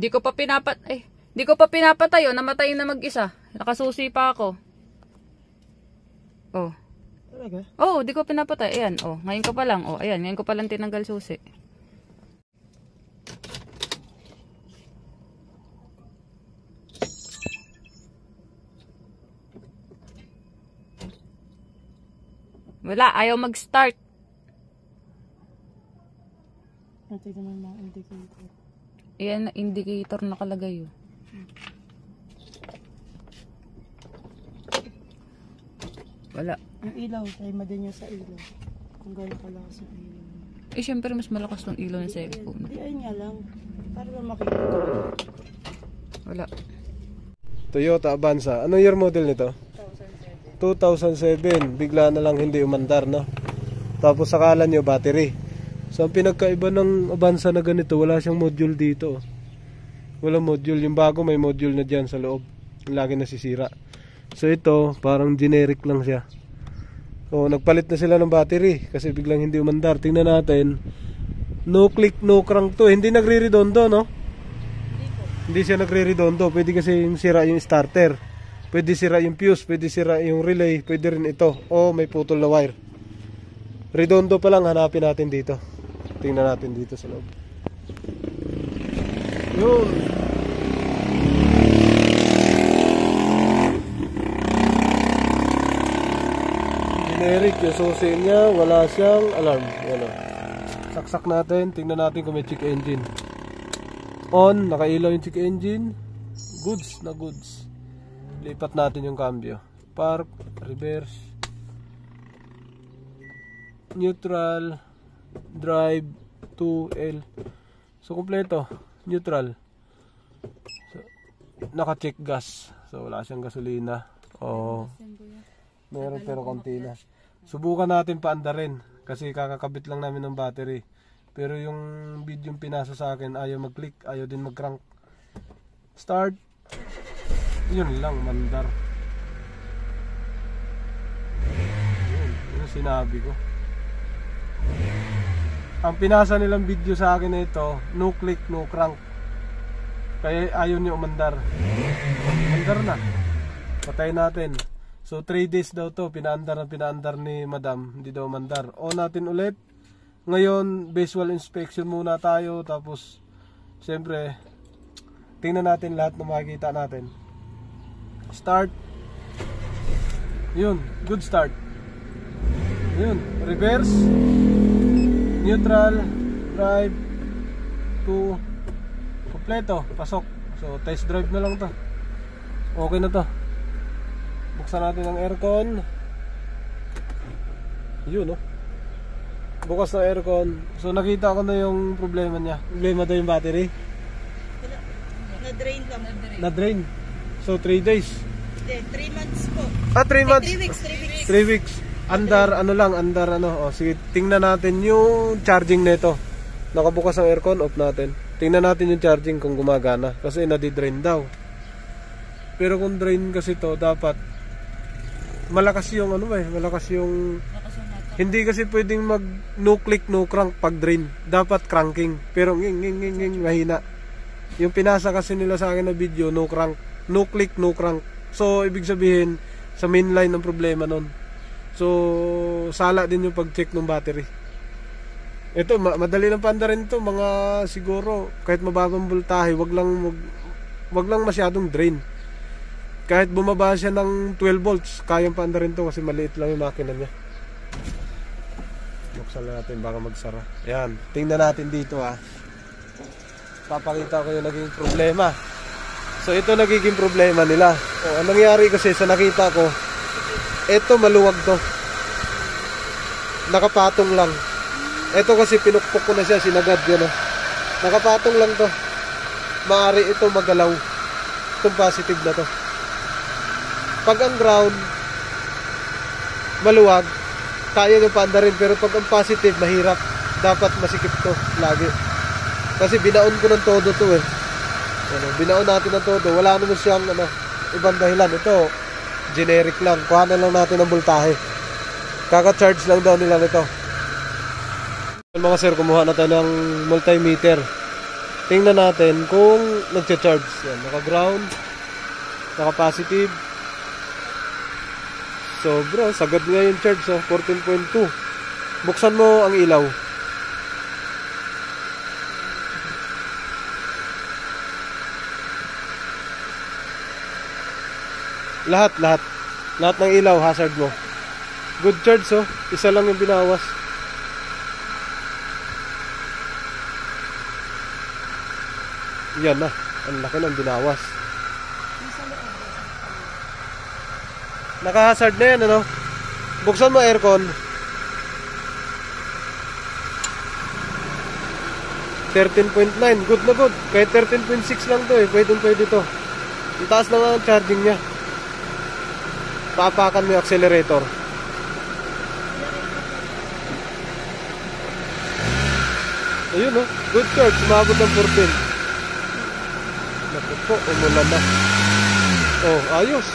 Hindi ko pa pinapatay, oh. Namatay na mag-isa. Nakasusi pa ako. Oh. Talaga? Oh, di ko pinapatay. Ayan, oh. Ngayon ko pa lang. Oh, ayan. Ngayon ko pa lang tinanggal susi. Wala, ayaw mag-start. Ito naman mga indicator. Ayan, indicator nakalagay, oh. Wala. Yung ilaw, try mo din yung sa ilaw. Kung gano'n kalakas yung ilaw. Eh, syempre mas malakas ng ilaw ng cellphone. Hindi, ayun nga lang. Para lang makikita. Wala. Toyota Avanza. Ano year model nito? 2007. Bigla na lang hindi umandar, no? Tapos sakala nyo battery. So ang pinagkaiba ng Avanza na ganito, wala siyang module dito. Wala module. Yung bago may module na dyan sa loob. Lagi nasisira. So ito, parang generic lang siya. So nagpalit na sila ng battery kasi biglang hindi umandar. Tingnan natin. No click, no crank to. Hindi nagre-redondo, no? Hindi siya nagre-redondo. Pwede kasi sira yung starter. Pwede sira yung fuse, pwede sira yung relay, pwede rin ito. O may putol na wire. Redondo pa lang, hanapin natin dito. Tingnan natin dito sa loob. Yun. Generic yung susi niya, wala siyang alarm. Yan o. Saksak natin, tingnan natin kung may check engine. On, nakailaw yung check engine. Goods na goods. Lipat natin yung cambio. Park, reverse, neutral, drive, 2L. So kompleto, neutral. So, naka-check gas. So wala siyang gasolina. Oh. Meron pero konti na. Subukan natin paandarin kasi kakakabit lang namin ng battery. Pero yung video yung pinasa sa akin, ayaw mag-click, ayaw din mag-crank. Start. Yun lang, mandar. Yun sinabi ko. Ang pinasa nilang video sa akin na ito, no click, no crank. Kaya ayaw niya umandar. Umandar na. Patay natin. So 3 days daw to, pinaandar ni madam. Hindi daw umandar. On natin ulit. Ngayon, visual inspection muna tayo. Tapos, siyempre, tingnan natin lahat na makikita natin. Start. Yun, good start. Yun, reverse, neutral, drive, 2, kompleto, pasok. So test drive na lang to. Okay na to. Buksan natin ang aircon. Yun, no? Bukas ng aircon. So nakita ko na yung problema niya. Problema daw yung battery. Na-drain lang. Na-drain. So 3 days. 3 months po. 3 months. 3 weeks. 3 weeks. Andar ano. Sige, tingnan natin yung charging nito. Nakabukas ang aircon, off natin. Tingnan natin yung charging kung gumagana kasi nadi-drain daw. Pero kung drain kasi to, dapat malakas yung malakas yung hindi kasi pwedeng mag no click no crank pag drain. Dapat cranking. Pero nging mahina. Yung pinasa kasi nila sa akin na video, no crank, no click, no crank. So ibig sabihin sa mainline ang problema nun. So sala din yung pag-check ng battery. Ito madali lang paandarin to, mga siguro kahit mababang voltahe, wag lang masyadong drain. Kahit bumaba siya ng 12 volts, kayang paandarin to kasi maliit lang yung makina niya. Buksan natin baka magsara. Ayan, tingnan natin dito ha. Papakita ko yung naging problema. So ito nagiging problema nila. Anong nangyari kasi sa nakita ko, ito maluwag to. Nakapatong lang. Ito kasi pinukpok ko na siya, sinagad yun. Nakapatong lang to. Maaari ito magalaw. Itong positive na to. Pag ang ground maluwag, kaya nyo paandarin. Pero pag ang positive, mahirap. Dapat masikip to lagi. Kasi binaon ko ng todo to eh. Binaon natin ng todo. Wala naman siyang ibang dahilan. Ito, generic lang. Kuhanan lang natin ng voltahe. Kaka-charge lang daw nila nito. Mga sir, kumuha na tayo ng multimeter. Tingnan natin kung nagcha-charge. Yan, naka-ground, naka-positive. So bro, sagad nga yung charge, 14.2. Buksan mo ang ilaw. Lahat ng ilaw, hazard mo. Good charge, isa lang yung binawas. Yan na, ang laki ng binawas. Naka-hazard na yan, ano? Buksan mo aircon. 13.9, good na good. Kahit 13.6 lang to pwede to. Ang taas na nga ang charging niya. Paapakan mo yung accelerator. Ayun, good charge, umabot ng 14. Naku po, umulan na. Oh, ayos.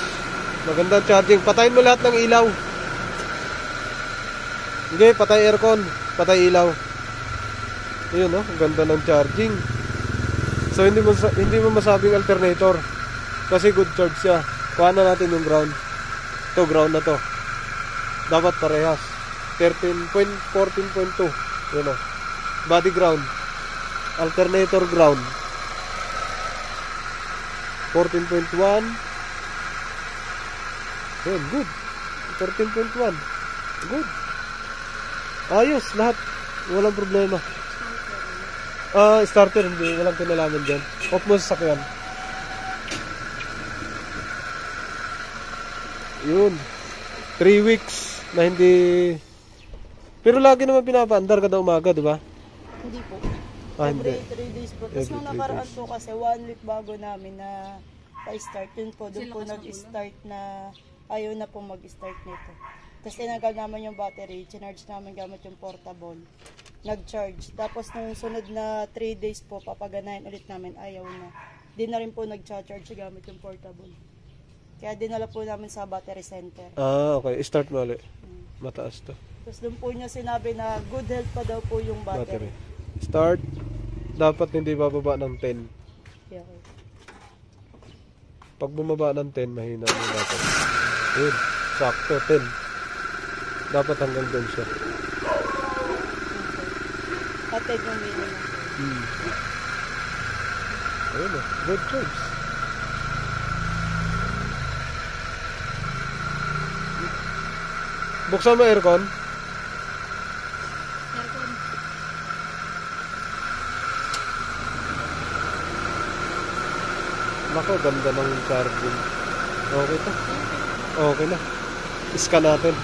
Magandang charging. Patayin mo lahat ng ilaw. Hindi, patay aircon, patay ilaw. Ayun, ang ganda ng charging. So hindi mo masabing alternator kasi good charge siya. Kuha na natin yung ground. Ito, ground na to. Dapat parehas. 14.2. Yun, body ground, alternator ground. 14.1. Yun, good. 13.1. Good. Ayos, lahat. Walang problema. Starter, hindi. Walang kinalaman dyan. Off mo sa sakyan. Yun. 3 weeks na hindi... Pero lagi naman pinapaandar kada umaga, di ba? Hindi po. Hindi. Every 3 days po. Tapos nung nakaraan po kasi 1 week bago namin na pa-start. Yun po, doon po nag-start na ayaw na po mag-start nito. Tapos tinanggal naman yung battery, charge namin gamit yung portable. Nag-charge. Tapos nung sunod na 3 days po, papaganahin ulit namin, ayaw na. Di na rin po nag-charge gamit yung portable. Kaya dinala po namin sa battery center. Okay. Start mo ulit. Mataas to. Tapos doon po niya sinabi na good health pa daw po yung battery. Start. Dapat hindi bababa ng 10. Yeah, okay. Pag bumaba ng 10, mahina yung battery. Yun. Sakto, 10. Dapat hanggang doon siya. At yung minimum. Ayun, good charge. Buksan mo aircon. Nako, ganda ng charging. Okay to. Okay na. Scan natin.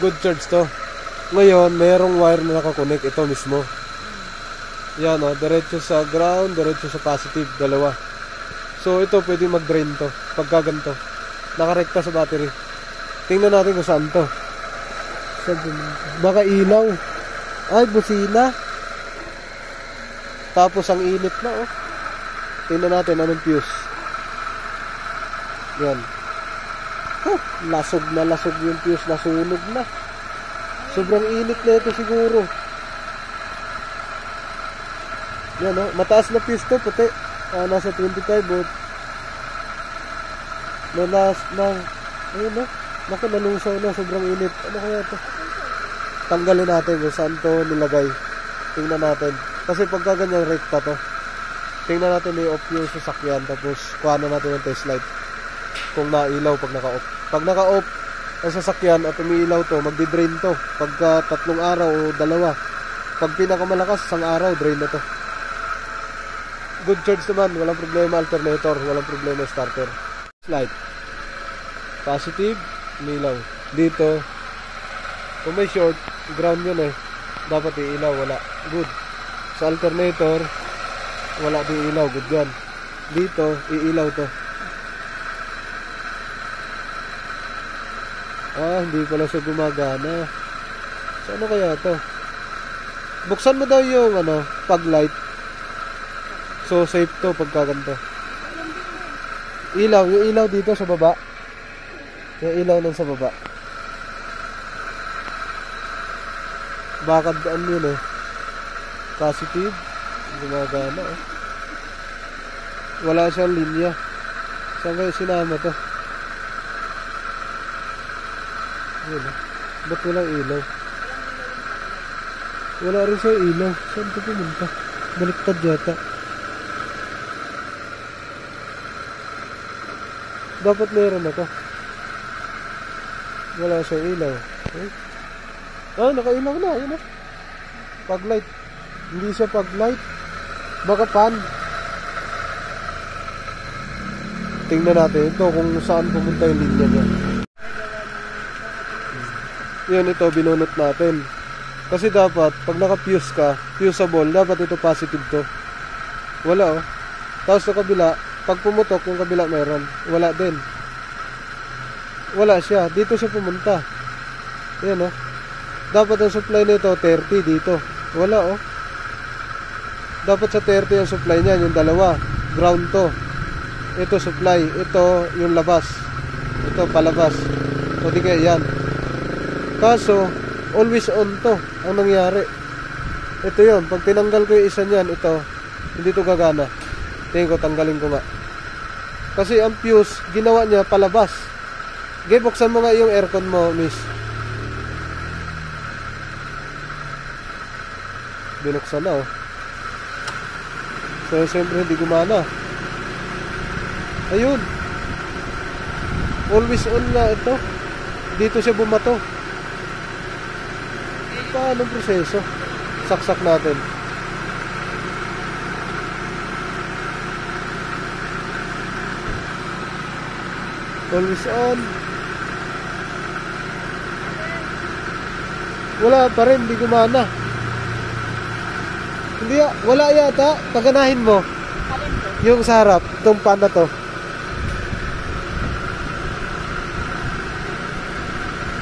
Good charge to. Ngayon, mayroong wire na nakakonect. Ito mismo. Yan, diretso sa ground, diretso sa positive, dalawa. So ito pwede mag-drain to pagka ganito. Nakarekta sa battery. Tingnan natin kung saan to. Baka ilaw. Ay, busina. Tapos ang init na, Tingnan natin anong fuse. Yan. Lasog yung fuse, nasunog na. Sobrang init na ito siguro. Yan, mataas na fuse to, puti. Nasa 25 volt. Ayun, naku, nalusaw na, sobrang init. Ano kaya ito? Tanggalin natin kung saan to nilagay. Tingnan natin. Kasi pagka ganyan, rekta to. Tingnan natin may off yung sasakyan. Tapos, kuha na natin ng test light. Kung nailaw pag naka-off. Pag naka-off ang sasakyan at umiilaw to, magdi-drain to. Pagka 3 araw o 2. Pag pinakamalakas, 1 araw, drain na to. Good charge naman, walang problema alternator, walang problema starter. Light. Positive, umiilaw. Dito, kung may short, ground yun dapat iilaw, wala. Good. Sa alternator, wala din ilaw, good yan. Dito, iilaw to. Hindi pala siya gumagana. So ano kaya to? Buksan mo daw yung fog light. So safe to pagka ganito. Ilaw, yung ilaw dito sa baba. Yung ilaw nun sa baba. Bakad ano yun eh. Positive. Gumagana eh. Wala siyang linya. Saan kayo sinama to? Yun eh. Ba't walang ilaw? Wala rin siya ilaw. Saan ito pumunta? Baliktad yata. Dapat meron na to. Wala siyang ilaw. Eh? Ah, nakailaw na. Yun ah. Pag light. Hindi siya pag light. Baka pan. Tingnan natin ito kung saan pumunta yung linya niya. Yan, ito binunot natin. Kasi dapat pag naka-fuse ka, fuseable, dapat ito positive to. Wala oh. Tapos sa kabila, pag pumutok yung kabila meron. Wala din. Wala siya. Dito siya pumunta. Yan oh. Dapat ang supply nito 30 dito. Wala oh. Dapat sa 30 ang supply niya, yung dalawa. Ground to. Ito supply. Ito yung labas. Ito palabas. O di kaya yan. Kaso, always on to ang nangyari. Ito yun. Pag tinanggal ko yung isa niyan, ito, hindi to gagana. Tingin ko, tanggalin ko nga. Kasi ang fuse, ginawa niya palabas. Okay, buksan mo nga yung aircon mo, miss. Binuksan na, oh. So, siyempre, hindi gumana. Ayun. Always on nga ito. Dito siya bumato. Paano proseso? Saksak natin. Always on. Wala pa rin, di gumana. Hindi, wala yata. Paganahin mo. Yung sa harap, itong pan na to.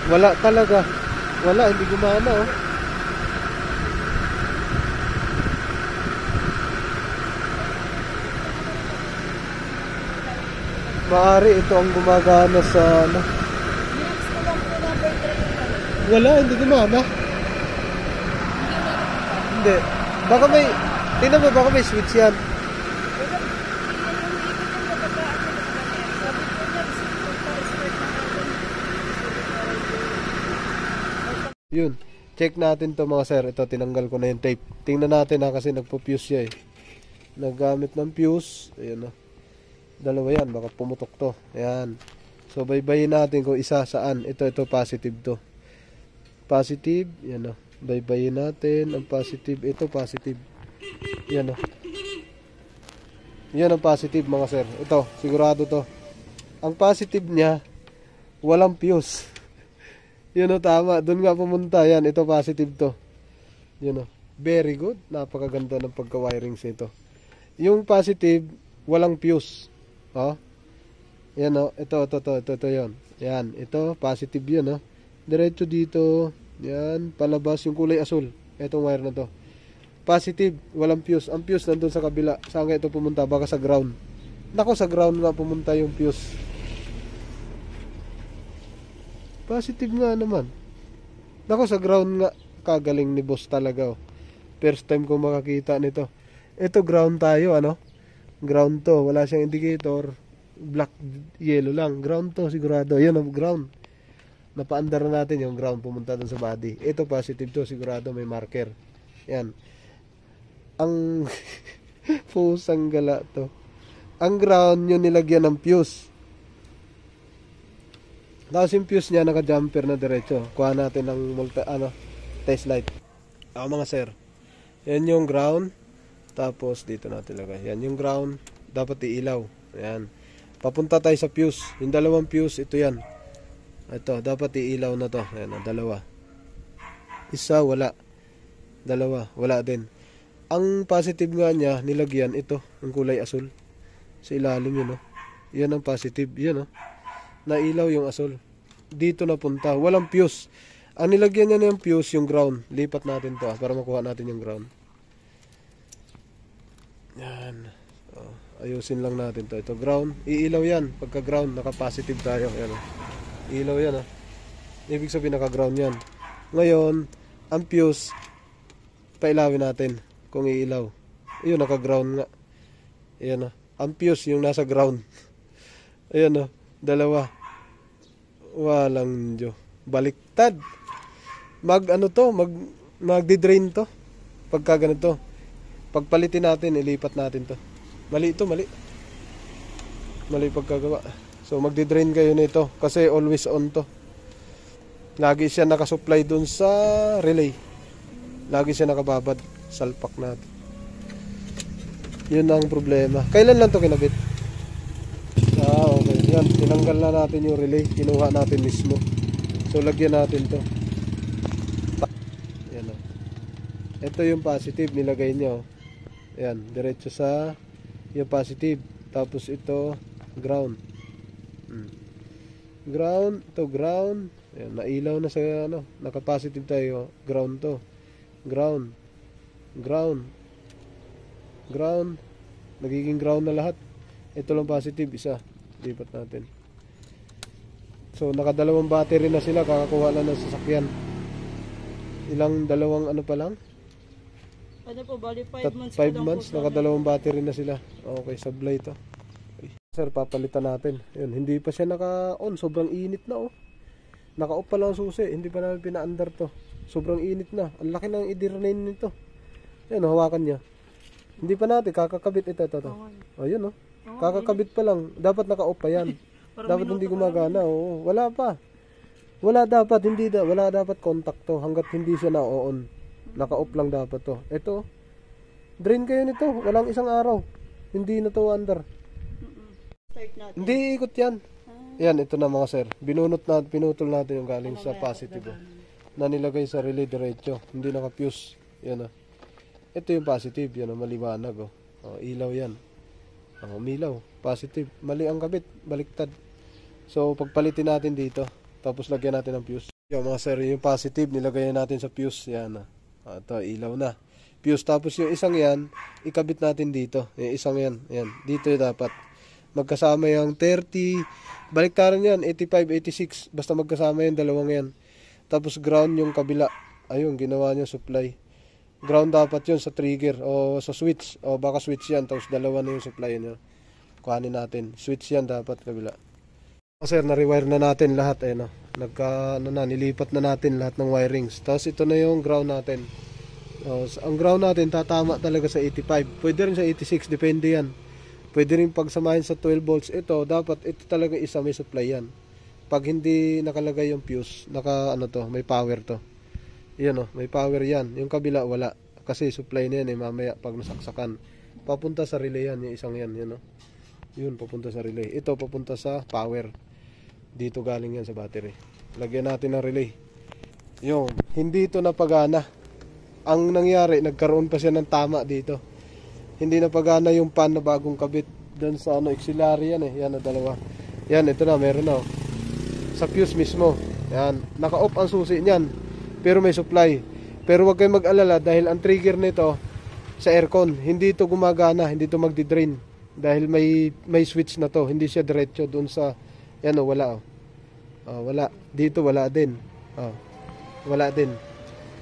Wala talaga. Wala, hindi gumana oh. Maari ito ang gumagana sa ano. Wala, hindi gumana. Hindi. Baka may, tingnan mo, baka may switch yan. Yun. Check natin to mga sir. Ito, tinanggal ko na yung tape. Tingnan natin ha, kasi nagpo-fuse siya eh. Naggamit ng fuse. Ayan na. Dalawa yan. Baka pumutok to. Ayan. So, baybayin natin kung isa saan. Ito, positive to. Positive. Ayan o. Baybayin natin. Ang positive. Ito, positive. Ayan o. Yan ang positive mga sir. Ito, sigurado to. Ang positive niya, walang fuse. Yun o, tama. Doon nga pumunta. Yan, ito positive to. Yun o. Very good. Napakaganda ng pagka-wirings ito. Yung positive, walang fuse. O. Yan o. Ito yun. Yan. Ito, positive yun o. Diretso dito. Yan. Palabas yung kulay asul. Itong wire na to. Positive. Walang fuse. Ang fuse nandun sa kabila. Saan nga ito pumunta? Baka sa ground. Nako, sa ground nga pumunta yung fuse. Positive nga naman. Nako, sa ground nga. Kagaling ni boss talaga oh. First time ko makakita nito. Ito ground tayo ano. Ground to. Wala siyang indicator. Black yellow lang. Ground to sigurado. Yan ang ground. Napaandar na natin yung ground. Pumunta dun sa body. Ito positive to. Sigurado may marker. Yan. Ang pusang gala to. Ang ground yun nilagyan ng fuse. Tapos yung fuse niya naka-jumper na diretso. Kuha natin ng test light. Mga sir. Yan yung ground. Tapos dito natin lagay. Yan yung ground. Dapat iilaw. Yan. Papunta tayo sa fuse. Yung dalawang fuse, ito yan. Ito, dapat iilaw na to. Yan, dalawa. Isa, wala. Dalawa, wala din. Ang positive nga niya, nilagyan ito. Yung kulay asul. Sa ilalim yun, oh. Yan ang positive. Yan, oh. Nailaw yung asul. Dito na punta. Walang fuse. Ang nilagyan niya ng fuse, yung ground. Lipat natin to para makuha natin yung ground. Yan. Oh, ayusin lang natin to. Ito ground. Iilaw yan. Pagka ground, naka-positive tayo. Yan, oh. Iilaw yan. Oh. Ibig sabihin naka-ground yan. Ngayon, ang fuse, pailawin natin kung iilaw. Ayun, naka-ground nga. Ayan o. Ang fuse yung nasa ground. Ayan o. Dalawa. Walang Diyo. Baliktad. Magdi-drain to. Pagka ganito. Pagpalitin natin, ilipat natin to. Mali ito, mali. Mali pagkagawa. So, magdi-drain kayo nito. Kasi always on to. Lagi siya nakasupply dun sa relay. Lagi siya nakababad. Salpak natin. Yun ang problema. Kailan lang to kinabit? Okay. Yan. Tinanggal na natin yung relay. Kinuha natin mismo. So, lagyan natin to. Yan o. Ito yung positive. Nilagay nyo. Yan. Diretso sa yung positive. Tapos ito, ground. Ground. Ito, ground. Ayan, nailaw na sa ano, naka-positive tayo. Ground to. Ground. Ground. Ground. Nagiging ground na lahat. Ito lang positive, isa. Lipat natin. So, nakadalawang battery na sila. Kakakuha lang ng sasakyan. Ilang dalawang ano pa lang? Ano po, bali 5 months 5 months, nakadalawang battery na sila. Okay, sablay to. Okay. Sir, papalitan natin. Yun, hindi pa siya naka-on. Sobrang init na oh. Naka-off pa lang ang susi. Hindi pa namin pina-under to. Sobrang init na. Ang laki ng i-drain nito. Yan, hawakan niya. Hindi pa natin. Kakakabit ito. O, yun oh. Kakakabit pa lang. Dapat naka-off pa yan. Dapat hindi gumagana. Oo. Wala pa. Wala dapat. Wala dapat contact to. Hanggat hindi siya na-on. Naka-off lang dapat to. Ito. Drain kayo nito. Walang isang araw. Hindi na to under. Start natin. Hindi ikot yan. Yan, ito na mga sir. Pinutol natin yung galing sa positive. Na nilagay sa relay diretso. Hindi naka-fuse. Yan o. Ito yung positive. Yan o, maliwanag o. Ilaw yan. Umilaw. Positive. Mali ang kabit. Baliktad. So, pagpalitin natin dito. Tapos lagyan natin ng fuse. Yung mga sir, yung positive, nilagay natin sa fuse. Yan o. Ito, ilaw na. Fuse. Tapos yung isang yan, ikabit natin dito. Yung isang yan. Yan. Dito yung dapat. Magkasama yung 30, baliktaran yan, 85, 86, basta magkasama yung dalawang yan. Tapos ground yung kabila, ayun, ginawa niya supply. Ground dapat yun sa trigger o sa switch, o baka switch yan, tapos dalawa na yung supply niya. Kuhanin natin, switch yan dapat kabila. Sir, na-rewire na natin lahat, no? Nilipat na natin lahat ng wirings. Tapos ito na yung ground natin. Ang ground natin tatama talaga sa 85, pwede rin sa 86, depende yan. Pwede rin pagsamahin sa 12 volts. Ito, dapat ito talaga isa may supply yan. Pag hindi nakalagay yung fuse, may power to. Yan o, may power yan. Yung kabila, wala. Kasi supply na yan mamaya pag nasaksakan. Papunta sa relay yan, yung isang yan. Yan o. Yun, papunta sa relay. Ito, papunta sa power. Dito galing yan sa battery. Lagyan natin ng relay. Yung, hindi ito napagana. Ang nangyari, nagkaroon pa siya ng tama dito. Hindi na pagana yung pan na bagong kabit doon sa auxiliary yan eh. Yan na dalawa. Yan, ito na, meron na. Sa fuse mismo. Yan, naka-off ang susi niyan. Pero may supply. Pero wag kayong mag-alala dahil ang trigger nito sa aircon, hindi ito gumagana, hindi ito magdi-drain. Dahil may switch na to, hindi siya diretso doon sa, yan o, wala o. Wala. Dito wala din. Wala din.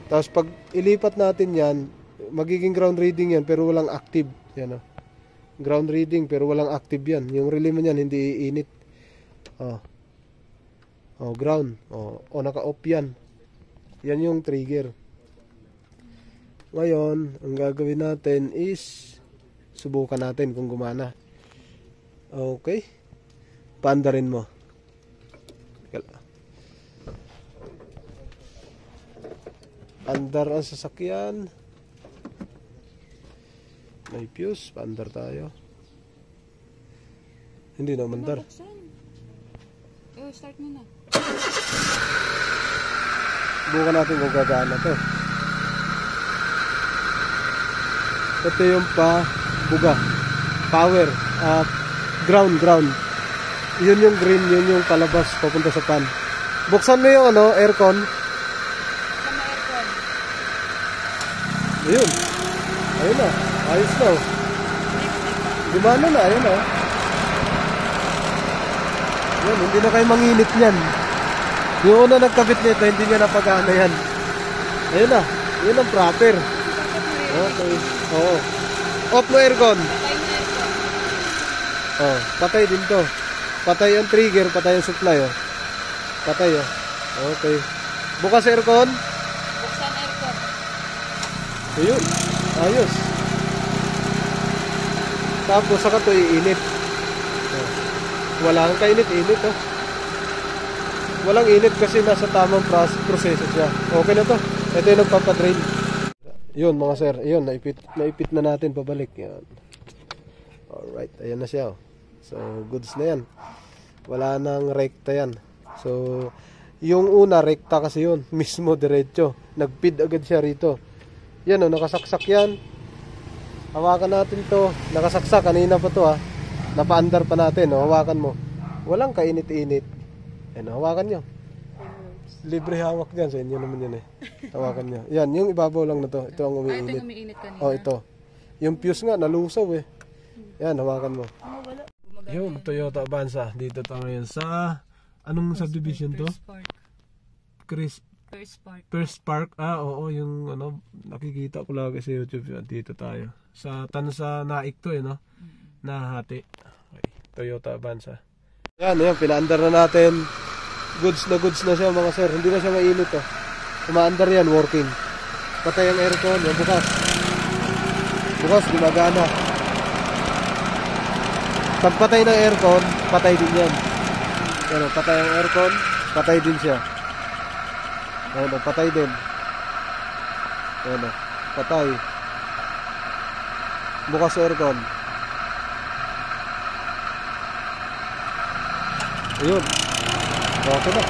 Tapos pag ilipat natin yan, magiging ground reading yan pero walang active. Yan o. Ground reading pero walang active yan. Yung relay mo yan hindi iinit. Ground. Naka-off yan. Yan yung trigger. Ngayon, ang gagawin natin is subukan natin kung gumana. Okay. Paandarin mo. Andar ang sasakyan. May fuse, paandar tayo. Hindi na umandar. Start mo na. Bukan natin kung gagana to. Ito yung buga. Power. Ground. Yun yung green, yun yung palabas papunta sa pan. Buksan mo yung aircon. Sama aircon. Ayun. Ayun na. Ayos na. Gumana na. Ayun na. Yan, hindi na kayo manginit niyan. Yung una nagkabit nito, hindi niya napagana yan. Ayun na. Yun ang proper. Okay. Oo. Off mo aircon. Oh, patay din to. Patay ang trigger, patay ang supply, oh. Patay, oh. Okay. Bukas aircon. Buksan aircon. Ayun. Ayos. Tapos saka to iinit. Oh. Wala kang kainit-init, oh. Walang init kasi nasa tamang proseso siya. Okay na to. Ito yung nagpapadrain. Yun mga sir. Yun, naipit na natin pabalik. Yan. Alright. Ayan na siya, oh. So, goods na yan. Wala nang rekta yan. So, yung una, rekta kasi yun. Mismo, diretso. Nagpid agad siya rito. Yan, oh, nakasaksak yan. Hawakan natin to. Nakasaksak. Kanina pa to, ha. Napa-under pa natin, oh. Hawakan mo. Walang kainit-init. Yan, oh, hawakan nyo. Libre hawak dyan. Sa inyo naman yan, eh. Hawakan nyo. Yan, yung ibabaw lang na to. Ito ang Ito umiinit. yung umiinit kanina. Oh, ito. Yung fuse nga, nalusaw, eh. Yan, hawakan mo. Wala. Yung Toyota Avanza. Dito tayo ngayon sa... Anong subdivision to? First Park. Chris First Park. First Park. Ah, oo. Yung ano, nakikita ko lagi sa YouTube. Dito tayo. Sa Tansa Naik to, eh, no? Nahati. Okay. Toyota Avanza. Yan, yan. Pinaandar na natin. Goods na siya, mga sir. Hindi na siya mainit, oh. Umaandar yan, working. Patay ang aircon. Yan, bukas. Bukas, gumagana. Pag patay ng aircon, patay din yan. Yan, patay ang aircon, patay din siya. Yan, patay din. Yan, patay. Bukas aircon. Ayun. Okay na.